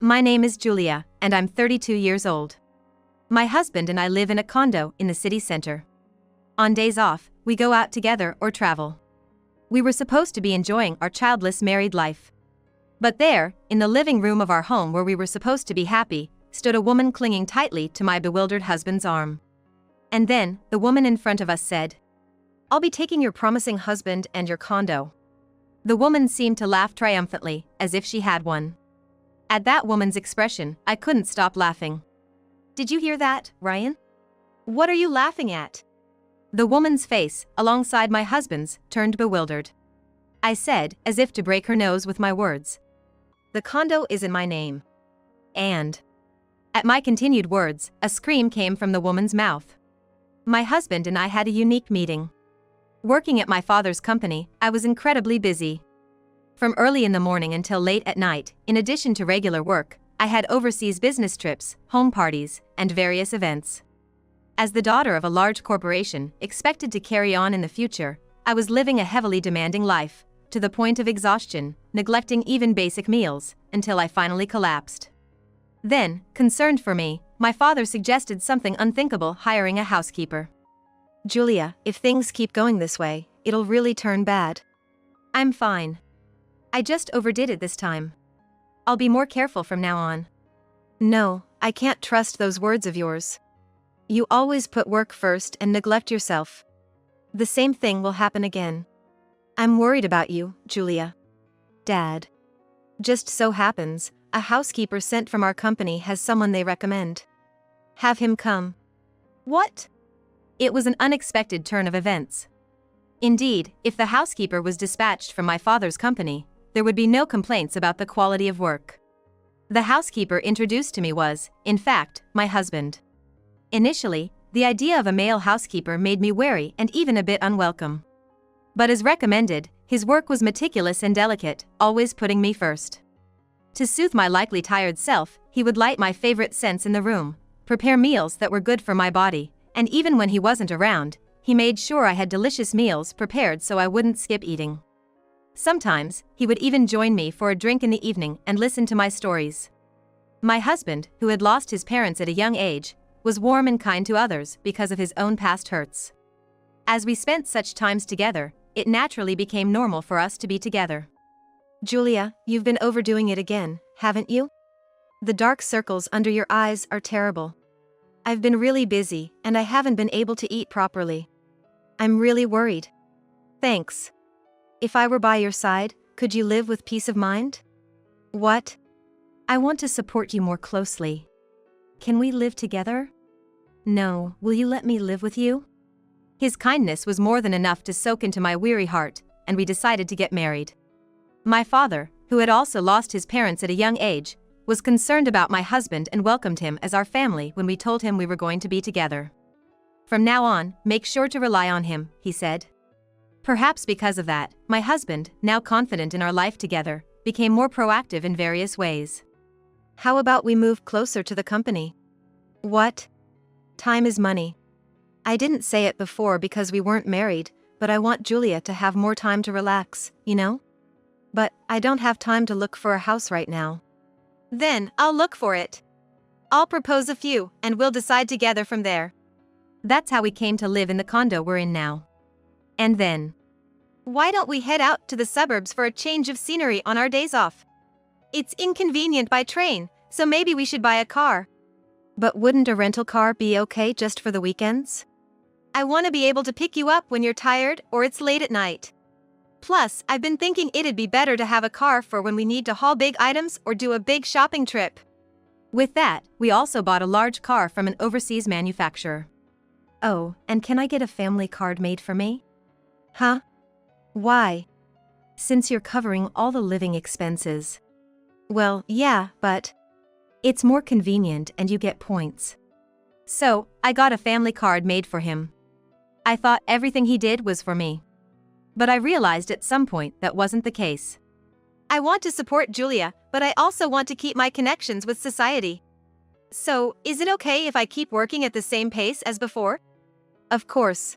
My name is Julia, and I'm 32 years old. My husband and I live in a condo in the city center. On days off, we go out together or travel. We were supposed to be enjoying our childless married life. But there, in the living room of our home where we were supposed to be happy, stood a woman clinging tightly to my bewildered husband's arm. And then, the woman in front of us said, "I'll be taking your promising husband and your condo." The woman seemed to laugh triumphantly, as if she had one. At that woman's expression, I couldn't stop laughing. "Did you hear that, Ryan? What are you laughing at?" The woman's face, alongside my husband's, turned bewildered. I said, as if to break her nose with my words, "The condo is in my name." And at my continued words, a scream came from the woman's mouth. My husband and I had a unique meeting. Working at my father's company, I was incredibly busy. From early in the morning until late at night, in addition to regular work, I had overseas business trips, home parties, and various events. As the daughter of a large corporation, expected to carry on in the future, I was living a heavily demanding life, to the point of exhaustion, neglecting even basic meals, until I finally collapsed. Then, concerned for me, my father suggested something unthinkable: hiring a housekeeper. "Julia, if things keep going this way, it'll really turn bad." "I'm fine. I just overdid it this time. I'll be more careful from now on." "No, I can't trust those words of yours. You always put work first and neglect yourself. The same thing will happen again. I'm worried about you, Julia." "Dad. Just so happens, a housekeeper sent from our company has someone they recommend. Have him come." "What?" It was an unexpected turn of events. Indeed, if the housekeeper was dispatched from my father's company, there would be no complaints about the quality of work. The housekeeper introduced to me was, in fact, my husband. Initially, the idea of a male housekeeper made me wary and even a bit unwelcome. But as recommended, his work was meticulous and delicate, always putting me first. To soothe my likely tired self, he would light my favorite scents in the room, prepare meals that were good for my body, and even when he wasn't around, he made sure I had delicious meals prepared so I wouldn't skip eating. Sometimes, he would even join me for a drink in the evening and listen to my stories. My husband, who had lost his parents at a young age, was warm and kind to others because of his own past hurts. As we spent such times together, it naturally became normal for us to be together. "Julia, you've been overdoing it again, haven't you? The dark circles under your eyes are terrible. I've been really busy, and I haven't been able to eat properly. I'm really worried." "Thanks. If I were by your side, could you live with peace of mind?" "What?" "I want to support you more closely. Can we live together?" "No, will you let me live with you?" His kindness was more than enough to soak into my weary heart, and we decided to get married. My father, who had also lost his parents at a young age, was concerned about my husband and welcomed him as our family when we told him we were going to be together. "From now on, make sure to rely on him," he said. Perhaps because of that, my husband, now confident in our life together, became more proactive in various ways. "How about we move closer to the company?" "What? Time is money. I didn't say it before because we weren't married, but I want Julia to have more time to relax, you know? But I don't have time to look for a house right now." "Then I'll look for it. I'll propose a few, and we'll decide together from there." That's how we came to live in the condo we're in now. And then, "Why don't we head out to the suburbs for a change of scenery on our days off? It's inconvenient by train, so maybe we should buy a car." "But wouldn't a rental car be okay just for the weekends?" "I want to be able to pick you up when you're tired or it's late at night. Plus, I've been thinking it'd be better to have a car for when we need to haul big items or do a big shopping trip." With that, we also bought a large car from an overseas manufacturer. "Oh, and can I get a family card made for me?" "Huh? Why?" "Since you're covering all the living expenses." "Well, yeah, but..." "It's more convenient and you get points." So, I got a family card made for him. I thought everything he did was for me. But I realized at some point that wasn't the case. "I want to support Julia, but I also want to keep my connections with society. So, is it okay if I keep working at the same pace as before?" "Of course.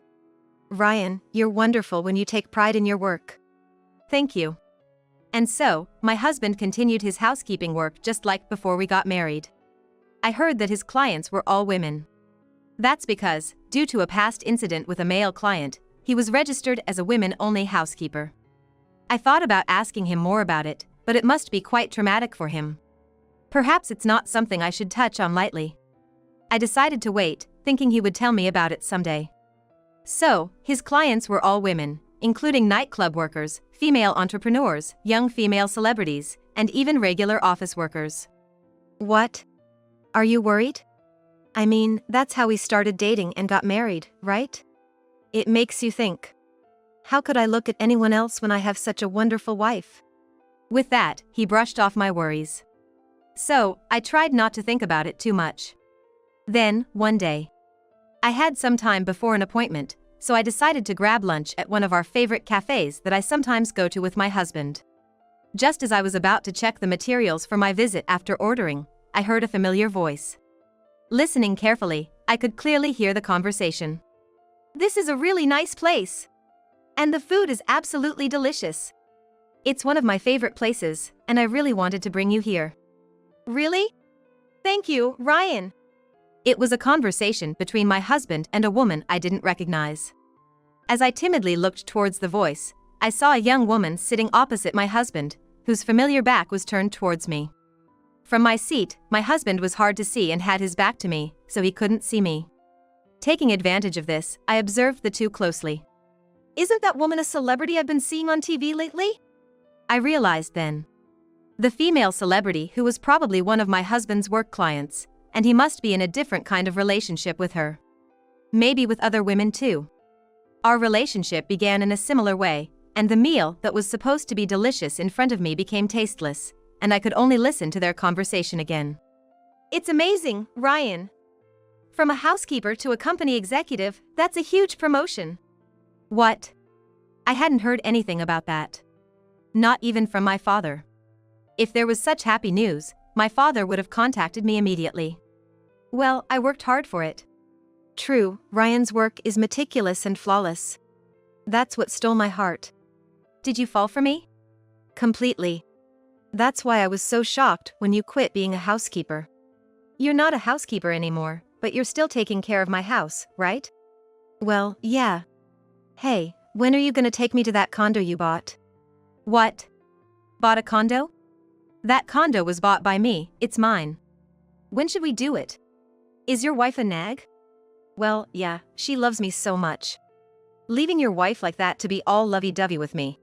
Ryan, you're wonderful when you take pride in your work." "Thank you." And so, my husband continued his housekeeping work just like before we got married. I heard that his clients were all women. That's because, due to a past incident with a male client, he was registered as a women-only housekeeper. I thought about asking him more about it, but it must be quite traumatic for him. Perhaps it's not something I should touch on lightly. I decided to wait, thinking he would tell me about it someday. So, his clients were all women, including nightclub workers, female entrepreneurs, young female celebrities, and even regular office workers. What? Are you worried? I mean, that's how we started dating and got married, right? It makes you think. How could I look at anyone else when I have such a wonderful wife? With that, he brushed off my worries. So, I tried not to think about it too much. Then, one day, I had some time before an appointment, so I decided to grab lunch at one of our favorite cafes that I sometimes go to with my husband. Just as I was about to check the materials for my visit after ordering, I heard a familiar voice. Listening carefully, I could clearly hear the conversation. "This is a really nice place. And the food is absolutely delicious. It's one of my favorite places, and I really wanted to bring you here." "Really? Thank you, Ryan." It was a conversation between my husband and a woman I didn't recognize. As I timidly looked towards the voice, I saw a young woman sitting opposite my husband, whose familiar back was turned towards me. From my seat, my husband was hard to see and had his back to me, so he couldn't see me. Taking advantage of this, I observed the two closely. "Isn't that woman a celebrity I've been seeing on TV lately?" I realized then. The female celebrity who was probably one of my husband's work clients, and he must be in a different kind of relationship with her. Maybe with other women too. Our relationship began in a similar way, and the meal that was supposed to be delicious in front of me became tasteless, and I could only listen to their conversation again. "It's amazing, Ryan. From a housekeeper to a company executive, that's a huge promotion." What? I hadn't heard anything about that. Not even from my father. If there was such happy news, my father would have contacted me immediately. Well, I worked hard for it. True, Ryan's work is meticulous and flawless. That's what stole my heart. Did you fall for me? Completely. That's why I was so shocked when you quit being a housekeeper. You're not a housekeeper anymore, but you're still taking care of my house, right? Well, yeah. Hey, when are you gonna take me to that condo you bought? What? Bought a condo? That condo was bought by me, it's mine. When should we do it? Is your wife a nag? Well, yeah, she loves me so much. Leaving your wife like that to be all lovey-dovey with me.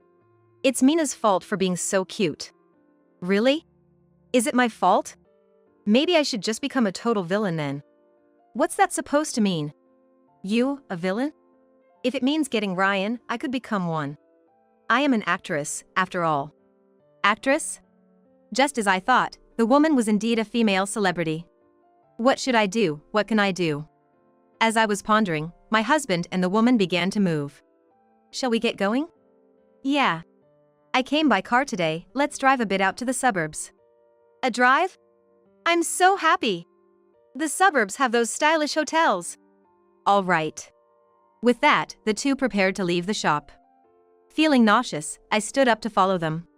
It's Mina's fault for being so cute. Really? Is it my fault? Maybe I should just become a total villain then. What's that supposed to mean? You, a villain? If it means getting Ryan, I could become one. I am an actress, after all. Actress? Just as I thought, the woman was indeed a female celebrity. What should I do? What can I do? As I was pondering, my husband and the woman began to move. Shall we get going? Yeah. I came by car today, let's drive a bit out to the suburbs. A drive? I'm so happy. The suburbs have those stylish hotels. All right. With that, the two prepared to leave the shop. Feeling nauseous, I stood up to follow them.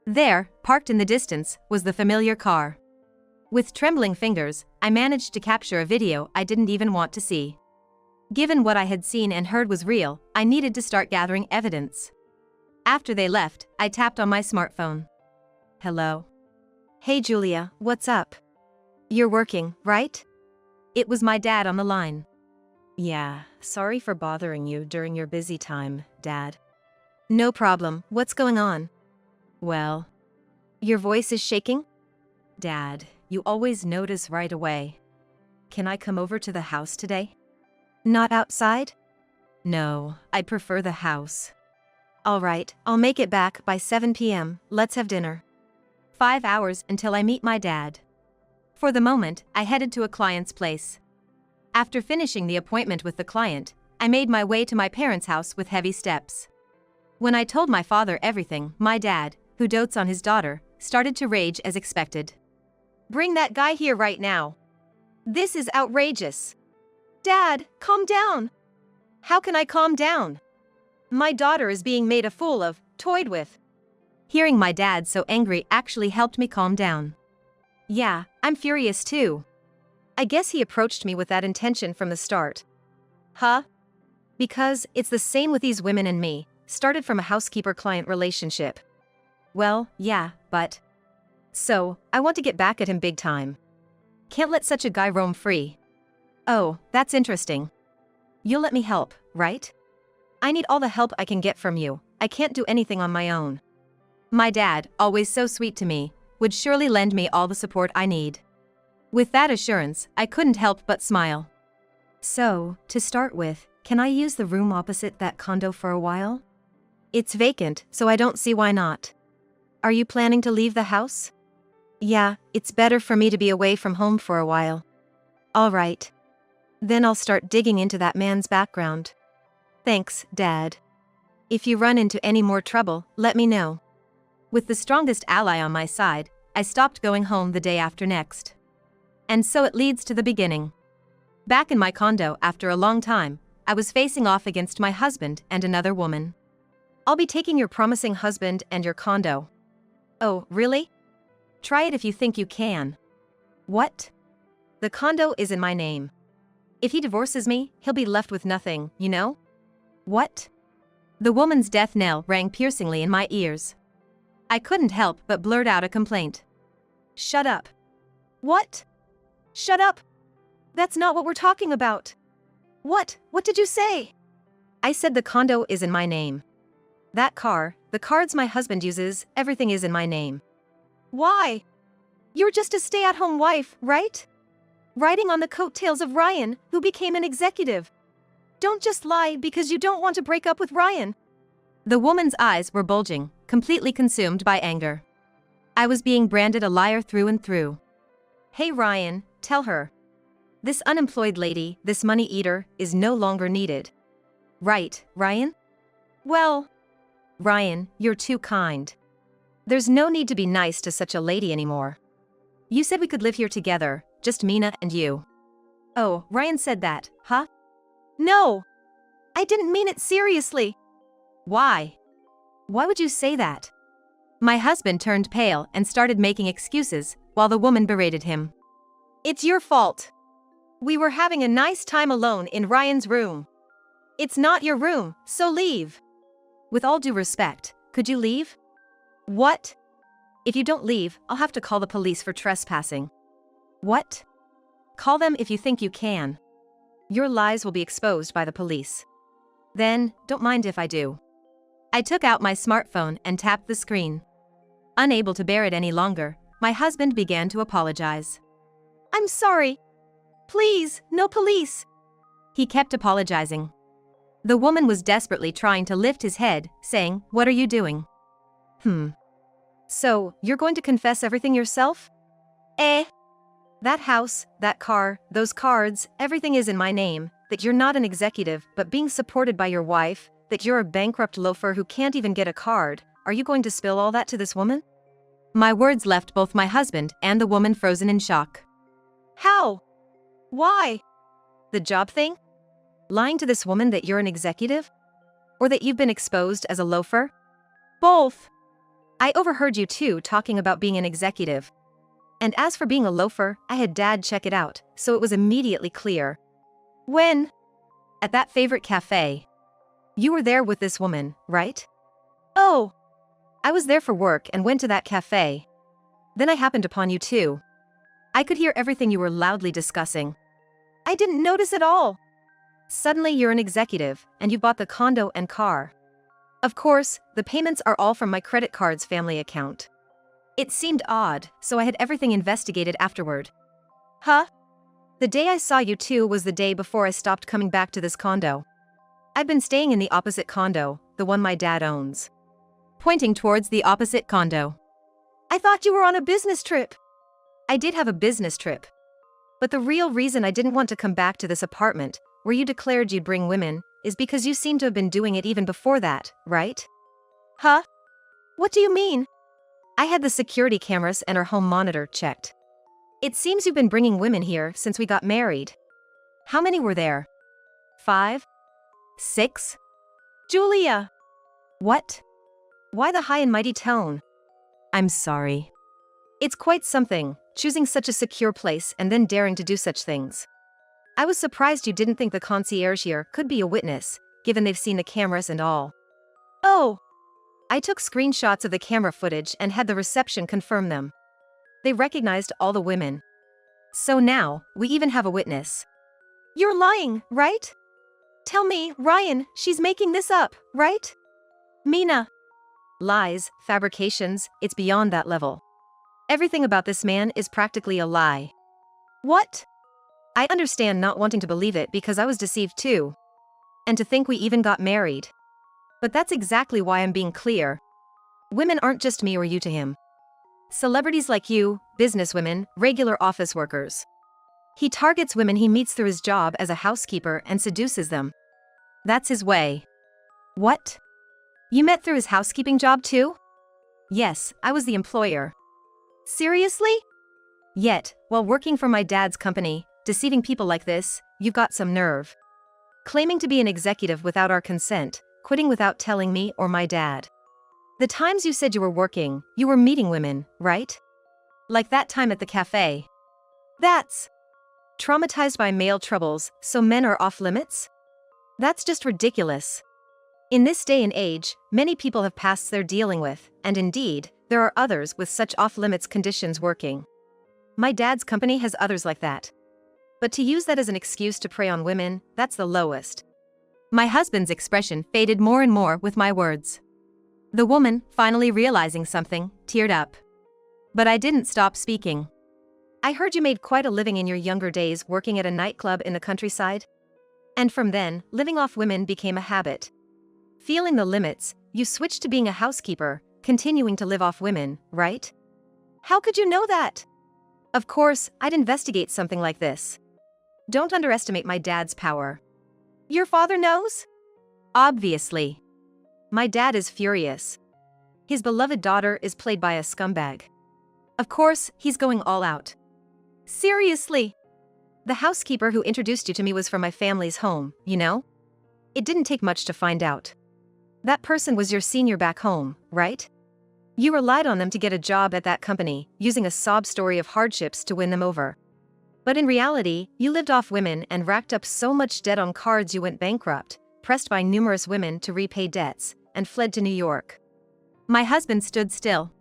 There, parked in the distance, was the familiar car. With trembling fingers, I managed to capture a video I didn't even want to see. Given what I had seen and heard was real, I needed to start gathering evidence. After they left, I tapped on my smartphone. Hello. Hey Julia, what's up? You're working, right? It was my dad on the line. Yeah, sorry for bothering you during your busy time, Dad. No problem, what's going on? Well, your voice is shaking? Dad, you always notice right away. Can I come over to the house today? Not outside? No, I prefer the house. All right, I'll make it back by 7 p.m. Let's have dinner. 5 hours until I meet my dad. For the moment, I headed to a client's place. After finishing the appointment with the client, I made my way to my parents' house with heavy steps. When I told my father everything, my dad, who dotes on his daughter, started to rage as expected. Bring that guy here right now. This is outrageous. Dad, calm down. How can I calm down? My daughter is being made a fool of, toyed with. Hearing my dad so angry actually helped me calm down. Yeah, I'm furious too. I guess he approached me with that intention from the start. Huh? Because it's the same with these women and me, started from a housekeeper-client relationship. Well, yeah, but... So, I want to get back at him big time. Can't let such a guy roam free. Oh, that's interesting. You'll let me help, right? I need all the help I can get from you. I can't do anything on my own. My dad, always so sweet to me, would surely lend me all the support I need. With that assurance, I couldn't help but smile. So, to start with, can I use the room opposite that condo for a while? It's vacant, so I don't see why not. Are you planning to leave the house? Yeah, it's better for me to be away from home for a while. All right. Then I'll start digging into that man's background. Thanks, Dad. If you run into any more trouble, let me know. With the strongest ally on my side, I stopped going home the day after next. And so it leads to the beginning. Back in my condo after a long time, I was facing off against my husband and another woman. I'll be taking your promising husband and your condo. Oh, really? Try it if you think you can. What? The condo is in my name. If he divorces me, he'll be left with nothing, you know? What? The woman's death knell rang piercingly in my ears. I couldn't help but blurt out a complaint. Shut up. What? Shut up. That's not what we're talking about. What? What did you say? I said the condo is in my name. That car, the cards my husband uses, everything is in my name. Why? You're just a stay-at-home wife, right? Riding on the coattails of Ryan, who became an executive. Don't just lie because you don't want to break up with Ryan. The woman's eyes were bulging, completely consumed by anger. I was being branded a liar through and through. Hey Ryan, tell her. This unemployed lady, this money eater, is no longer needed. Right, Ryan? Well, Ryan, you're too kind. There's no need to be nice to such a lady anymore. You said we could live here together, just Mina and you. Oh, Ryan said that, huh? No! I didn't mean it seriously. Why? Why would you say that? My husband turned pale and started making excuses, while the woman berated him. It's your fault. We were having a nice time alone in Ryan's room. It's not your room, so leave. With all due respect, could you leave? What? If you don't leave, I'll have to call the police for trespassing. What? Call them if you think you can. Your lies will be exposed by the police. Then, don't mind if I do. I took out my smartphone and tapped the screen. Unable to bear it any longer, my husband began to apologize. I'm sorry. Please, no police. He kept apologizing. The woman was desperately trying to lift his head, saying, What are you doing? So, you're going to confess everything yourself? That house, that car, those cards, everything is in my name, that you're not an executive but being supported by your wife, that you're a bankrupt loafer who can't even get a card. Are you going to spill all that to this woman? My words left both my husband and the woman frozen in shock. How? Why? The job thing? Lying to this woman that you're an executive? Or that you've been exposed as a loafer? Both. I overheard you two talking about being an executive. And as for being a loafer, I had Dad check it out, so it was immediately clear. When? At that favorite cafe. You were there with this woman, right? Oh. I was there for work and went to that cafe. Then I happened upon you too. I could hear everything you were loudly discussing. I didn't notice at all. Suddenly you're an executive, and you bought the condo and car. Of course, the payments are all from my credit card's family account. It seemed odd, so I had everything investigated afterward. Huh? The day I saw you two was the day before I stopped coming back to this condo. I've been staying in the opposite condo, the one my dad owns. Pointing towards the opposite condo. I thought you were on a business trip. I did have a business trip. But the real reason I didn't want to come back to this apartment, where you declared you'd bring women, is because you seem to have been doing it even before that, right? Huh? What do you mean? I had the security cameras and our home monitor checked. It seems you've been bringing women here since we got married. How many were there? 5? 6? Julia! What? Why the high and mighty tone? I'm sorry. It's quite something, choosing such a secure place and then daring to do such things. I was surprised you didn't think the concierge here could be a witness, given they've seen the cameras and all. Oh! I took screenshots of the camera footage and had the reception confirm them. They recognized all the women. So now, we even have a witness. You're lying, right? Tell me, Ryan, she's making this up, right? Mina. Lies, fabrications, it's beyond that level. Everything about this man is practically a lie. What? I understand not wanting to believe it because I was deceived too. And to think we even got married. But that's exactly why I'm being clear. Women aren't just me or you to him. Celebrities like you, businesswomen, regular office workers. He targets women he meets through his job as a housekeeper and seduces them. That's his way. What? You met through his housekeeping job too? Yes, I was the employer. Seriously? Yet, while working for my dad's company, deceiving people like this, you've got some nerve. Claiming to be an executive without our consent, quitting without telling me or my dad. The times you said you were working, you were meeting women, right? Like that time at the cafe. That's traumatized by male troubles, so men are off limits? That's just ridiculous. In this day and age, many people have pasts they're dealing with, and indeed, there are others with such off-limits conditions working. My dad's company has others like that. But to use that as an excuse to prey on women, that's the lowest. My husband's expression faded more and more with my words. The woman, finally realizing something, teared up. But I didn't stop speaking. I heard you made quite a living in your younger days working at a nightclub in the countryside. And from then, living off women became a habit. Feeling the limits, you switched to being a housekeeper, continuing to live off women, right? How could you know that? Of course, I'd investigate something like this. Don't underestimate my dad's power. Your father knows? Obviously. My dad is furious. His beloved daughter is played by a scumbag. Of course, he's going all out. Seriously? The housekeeper who introduced you to me was from my family's home, you know? It didn't take much to find out. That person was your senior back home, right? You relied on them to get a job at that company, using a sob story of hardships to win them over. But in reality, you lived off women and racked up so much debt on cards you went bankrupt, pressed by numerous women to repay debts, and fled to New York. My husband stood still.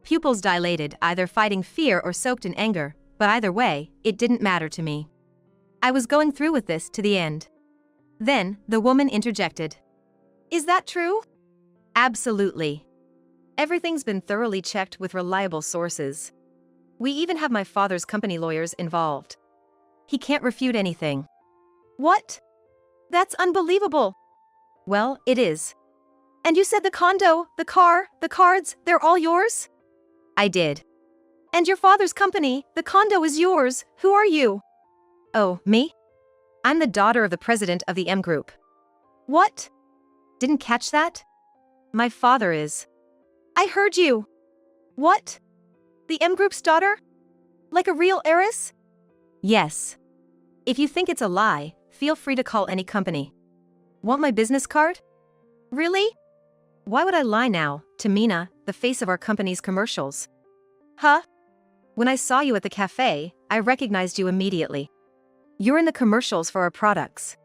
Pupils dilated, either fighting fear or soaked in anger, but either way, it didn't matter to me. I was going through with this to the end. Then, the woman interjected. Is that true? Absolutely. Everything's been thoroughly checked with reliable sources. We even have my father's company lawyers involved. He can't refute anything. What? That's unbelievable. Well, it is. And you said the condo, the car, the cards, they're all yours? I did. And your father's company, the condo is yours, who are you? Oh, me? I'm the daughter of the president of the M Group. What? Didn't catch that? My father is. I heard you. What? The M Group's daughter? Like a real heiress? Yes. If you think it's a lie, feel free to call any company. Want my business card? Really? Why would I lie now, to Mina, the face of our company's commercials? Huh? When I saw you at the cafe, I recognized you immediately. You're in the commercials for our products.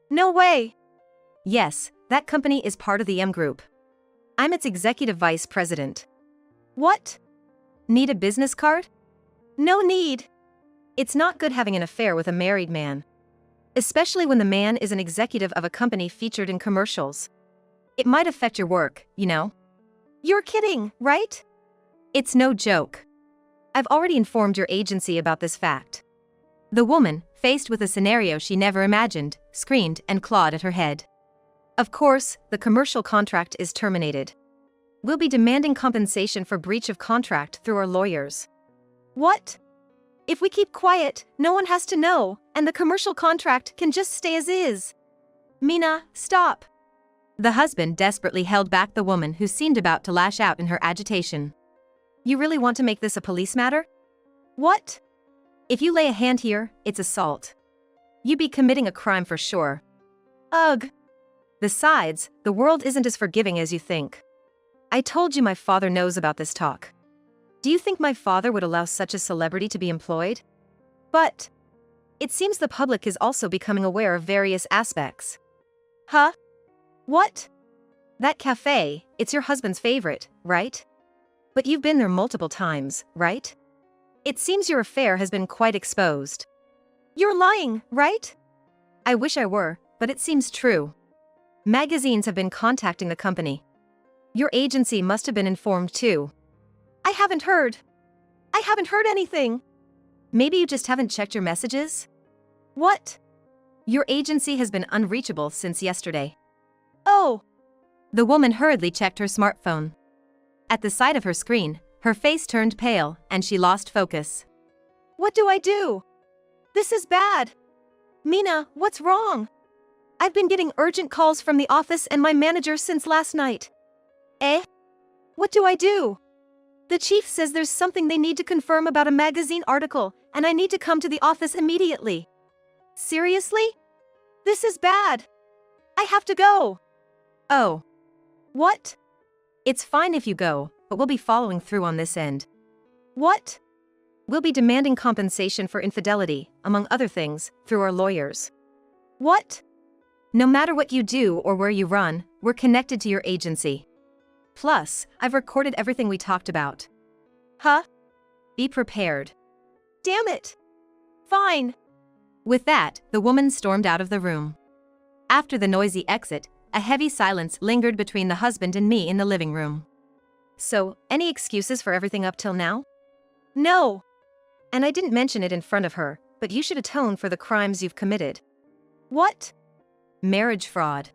No way! Yes, that company is part of the M Group. I'm its executive vice president. What? Need a business card? No need. It's not good having an affair with a married man. Especially when the man is an executive of a company featured in commercials. It might affect your work, you know. You're kidding, right? It's no joke. I've already informed your agency about this fact. The woman, faced with a scenario she never imagined, screamed and clawed at her head. Of course, the commercial contract is terminated. We'll be demanding compensation for breach of contract through our lawyers. What? If we keep quiet, no one has to know, and the commercial contract can just stay as is. Mina, stop. The husband desperately held back the woman who seemed about to lash out in her agitation. You really want to make this a police matter? What? If you lay a hand here, it's assault. You'd be committing a crime for sure. Ugh. Besides, the world isn't as forgiving as you think. I told you my father knows about this talk. Do you think my father would allow such a celebrity to be employed? But it seems the public is also becoming aware of various aspects. Huh? What? That cafe, it's your husband's favorite, right? But you've been there multiple times, right? It seems your affair has been quite exposed. You're lying, right? I wish I were, but it seems true. Magazines have been contacting the company. Your agency must have been informed too. I haven't heard anything. Maybe you just haven't checked your messages? What? Your agency has been unreachable since yesterday. Oh. The woman hurriedly checked her smartphone. At the sight of her screen, her face turned pale and she lost focus. What do I do? This is bad. Mina, what's wrong? I've been getting urgent calls from the office and my manager since last night. Eh? What do I do? The chief says there's something they need to confirm about a magazine article, and I need to come to the office immediately. Seriously? This is bad. I have to go. Oh. What? It's fine if you go, but we'll be following through on this end. What? We'll be demanding compensation for infidelity, among other things, through our lawyers. What? No matter what you do or where you run, we're connected to your agency. Plus, I've recorded everything we talked about. Huh? Be prepared. Damn it. Fine. With that, the woman stormed out of the room. After the noisy exit, a heavy silence lingered between the husband and me in the living room. So, any excuses for everything up till now? No. And I didn't mention it in front of her, but you should atone for the crimes you've committed. What? Marriage fraud.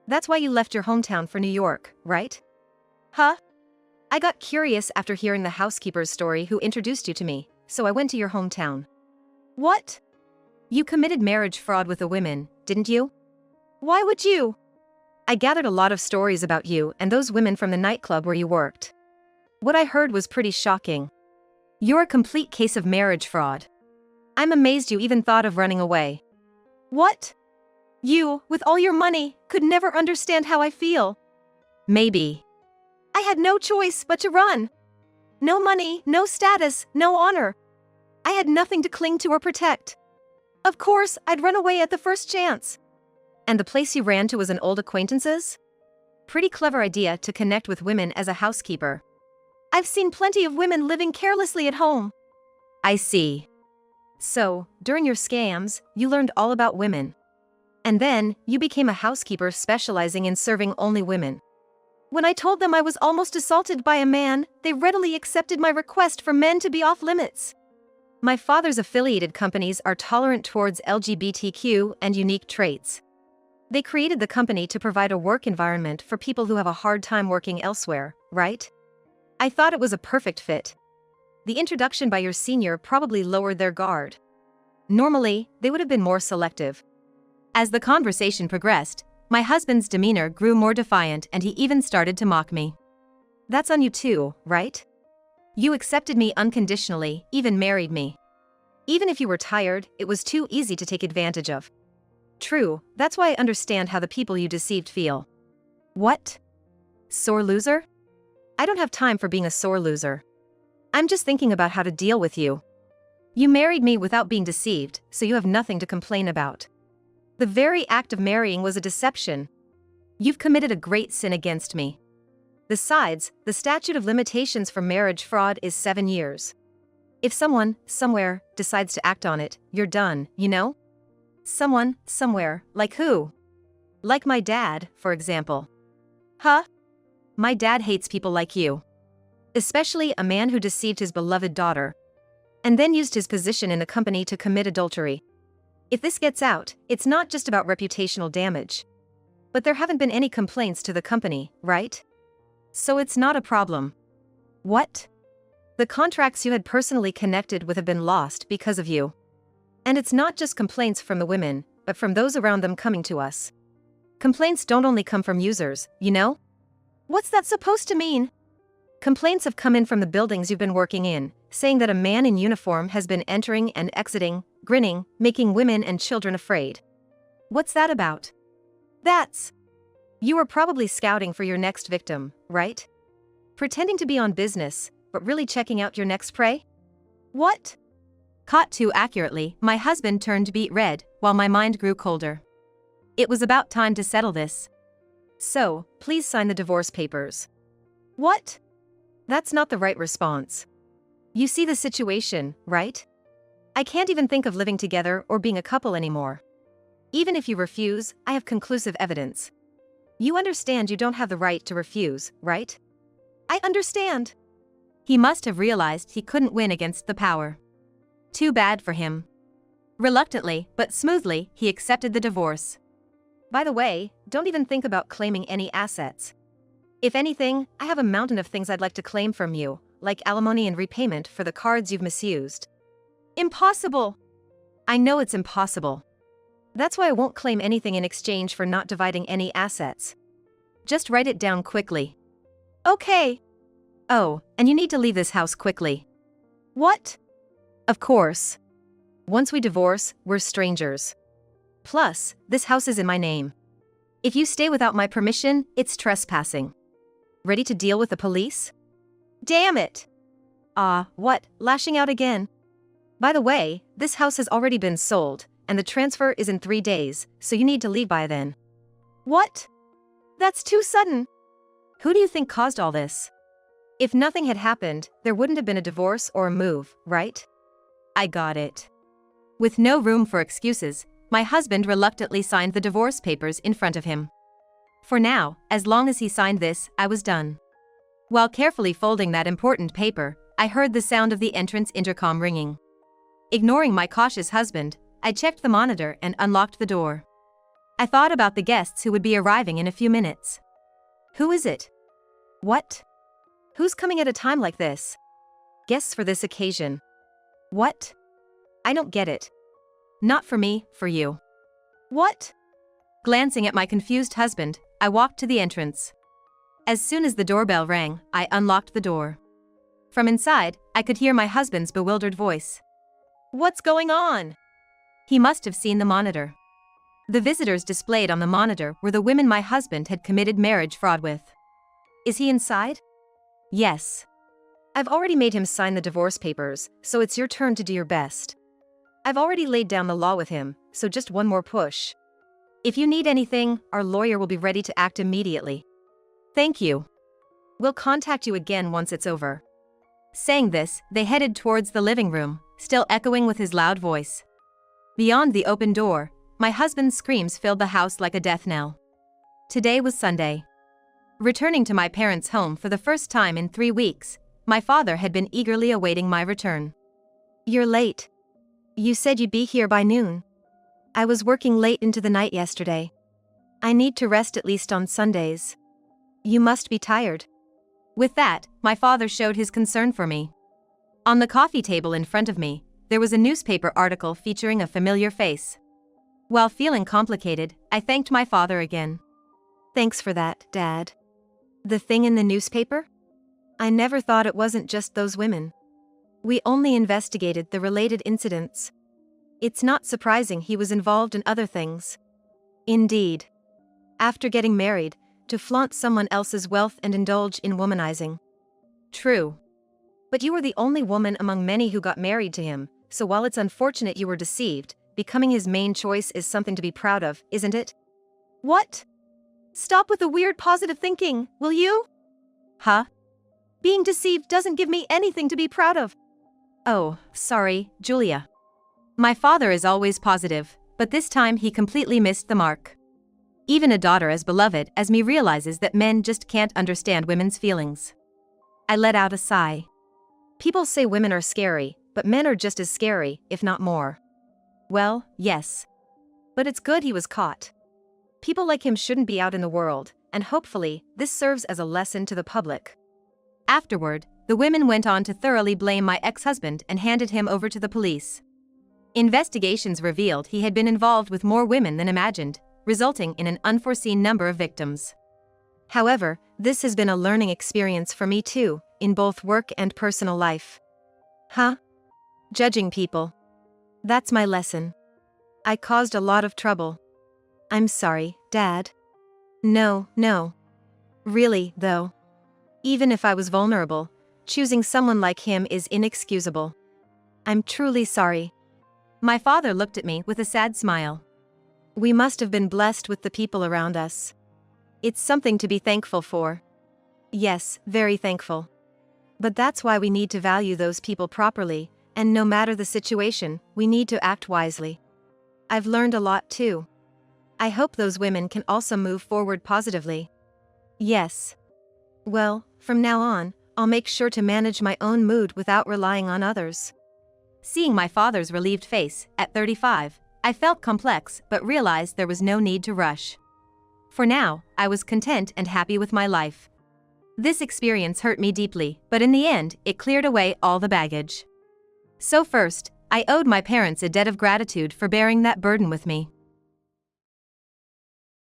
That's why you left your hometown for New York, right? Huh? I got curious after hearing the housekeeper's story who introduced you to me, so I went to your hometown. What? You committed marriage fraud with the women, didn't you? Why would you? I gathered a lot of stories about you and those women from the nightclub where you worked. What I heard was pretty shocking. You're a complete case of marriage fraud. I'm amazed you even thought of running away. What? You, with all your money, could never understand how I feel. Maybe. I had no choice but to run. No money, no status, no honor. I had nothing to cling to or protect. Of course, I'd run away at the first chance. And the place you ran to was an old acquaintance's? Pretty clever idea to connect with women as a housekeeper. I've seen plenty of women living carelessly at home. I see. So, during your scams, you learned all about women. And then, you became a housekeeper specializing in serving only women. When I told them I was almost assaulted by a man, they readily accepted my request for men to be off limits. My father's affiliated companies are tolerant towards LGBTQ and unique traits. They created the company to provide a work environment for people who have a hard time working elsewhere, right? I thought it was a perfect fit. The introduction by your senior probably lowered their guard. Normally, they would have been more selective. As the conversation progressed, my husband's demeanor grew more defiant and he even started to mock me. That's on you too, right? You accepted me unconditionally, even married me. Even if you were tired, it was too easy to take advantage of. True, that's why I understand how the people you deceived feel. What? Sore loser? I don't have time for being a sore loser. I'm just thinking about how to deal with you. You married me without being deceived, so you have nothing to complain about. The very act of marrying was a deception. You've committed a great sin against me. Besides, the statute of limitations for marriage fraud is 7 years. If someone, somewhere, decides to act on it, you're done, you know? Someone, somewhere, like who? Like my dad, for example. Huh? My dad hates people like you. Especially a man who deceived his beloved daughter. And then used his position in the company to commit adultery. If this gets out, it's not just about reputational damage. But there haven't been any complaints to the company, right? So it's not a problem. What? The contracts you had personally connected with have been lost because of you. And it's not just complaints from the women, but from those around them coming to us. Complaints don't only come from users, you know? What's that supposed to mean? Complaints have come in from the buildings you've been working in, saying that a man in uniform has been entering and exiting, grinning, making women and children afraid. What's that about? That's... You were probably scouting for your next victim, right? Pretending to be on business, but really checking out your next prey? What? Caught too accurately, my husband turned beet red, while my mind grew colder. It was about time to settle this. So, please sign the divorce papers. What? That's not the right response. You see the situation, right? I can't even think of living together or being a couple anymore. Even if you refuse, I have conclusive evidence. You understand you don't have the right to refuse, right? I understand. He must have realized he couldn't win against the power. Too bad for him. Reluctantly, but smoothly, he accepted the divorce. By the way, don't even think about claiming any assets. If anything, I have a mountain of things I'd like to claim from you, like alimony and repayment for the cards you've misused. Impossible! I know it's impossible. That's why I won't claim anything in exchange for not dividing any assets. Just write it down quickly. Okay. Oh, and you need to leave this house quickly. What? Of course. Once we divorce, we're strangers. Plus, this house is in my name. If you stay without my permission, it's trespassing. Ready to deal with the police? Damn it! What, lashing out again? By the way, this house has already been sold, and the transfer is in 3 days, so you need to leave by then. What? That's too sudden. Who do you think caused all this? If nothing had happened, there wouldn't have been a divorce or a move, right? I got it. With no room for excuses, my husband reluctantly signed the divorce papers in front of him. For now, as long as he signed this, I was done. While carefully folding that important paper, I heard the sound of the entrance intercom ringing. Ignoring my cautious husband, I checked the monitor and unlocked the door. I thought about the guests who would be arriving in a few minutes. Who is it? What? Who's coming at a time like this? Guests for this occasion. What? I don't get it. Not for me, for you. What? Glancing at my confused husband, I walked to the entrance. As soon as the doorbell rang, I unlocked the door. From inside, I could hear my husband's bewildered voice. What's going on? He must have seen the monitor. The visitors displayed on the monitor were the women my husband had committed marriage fraud with. Is he inside? Yes. I've already made him sign the divorce papers, so it's your turn to do your best. I've already laid down the law with him, so just one more push. If you need anything, our lawyer will be ready to act immediately. Thank you. We'll contact you again once it's over. Saying this, they headed towards the living room, still echoing with his loud voice. Beyond the open door, my husband's screams filled the house like a death knell. Today was Sunday. Returning to my parents' home for the first time in 3 weeks, my father had been eagerly awaiting my return. You're late. You said you'd be here by noon. I was working late into the night yesterday. I need to rest at least on Sundays. You must be tired. With that, my father showed his concern for me. On the coffee table in front of me, there was a newspaper article featuring a familiar face. While feeling complicated, I thanked my father again. Thanks for that, Dad. The thing in the newspaper? I never thought it wasn't just those women. We only investigated the related incidents. It's not surprising he was involved in other things. Indeed. After getting married, to flaunt someone else's wealth and indulge in womanizing. True. But you were the only woman among many who got married to him, so while it's unfortunate you were deceived, becoming his main choice is something to be proud of, isn't it? What? Stop with the weird positive thinking, will you? Huh? Being deceived doesn't give me anything to be proud of. Oh, sorry, Julia. My father is always positive, but this time he completely missed the mark. Even a daughter as beloved as me realizes that men just can't understand women's feelings. I let out a sigh. People say women are scary, but men are just as scary, if not more. Well, yes. But it's good he was caught. People like him shouldn't be out in the world, and hopefully, this serves as a lesson to the public. Afterward, the women went on to thoroughly blame my ex-husband and handed him over to the police. Investigations revealed he had been involved with more women than imagined, resulting in an unforeseen number of victims. However, this has been a learning experience for me too, in both work and personal life. Huh? Judging people. That's my lesson. I caused a lot of trouble. I'm sorry, Dad. No. Really, though. Even if I was vulnerable, choosing someone like him is inexcusable. I'm truly sorry. My father looked at me with a sad smile. We must have been blessed with the people around us. It's something to be thankful for. Yes, very thankful. But that's why we need to value those people properly, and no matter the situation, we need to act wisely. I've learned a lot too. I hope those women can also move forward positively. Yes. Well, from now on, I'll make sure to manage my own mood without relying on others. Seeing my father's relieved face, at 35, I felt complex but realized there was no need to rush. For now, I was content and happy with my life. This experience hurt me deeply, but in the end, it cleared away all the baggage. So first, I owed my parents a debt of gratitude for bearing that burden with me.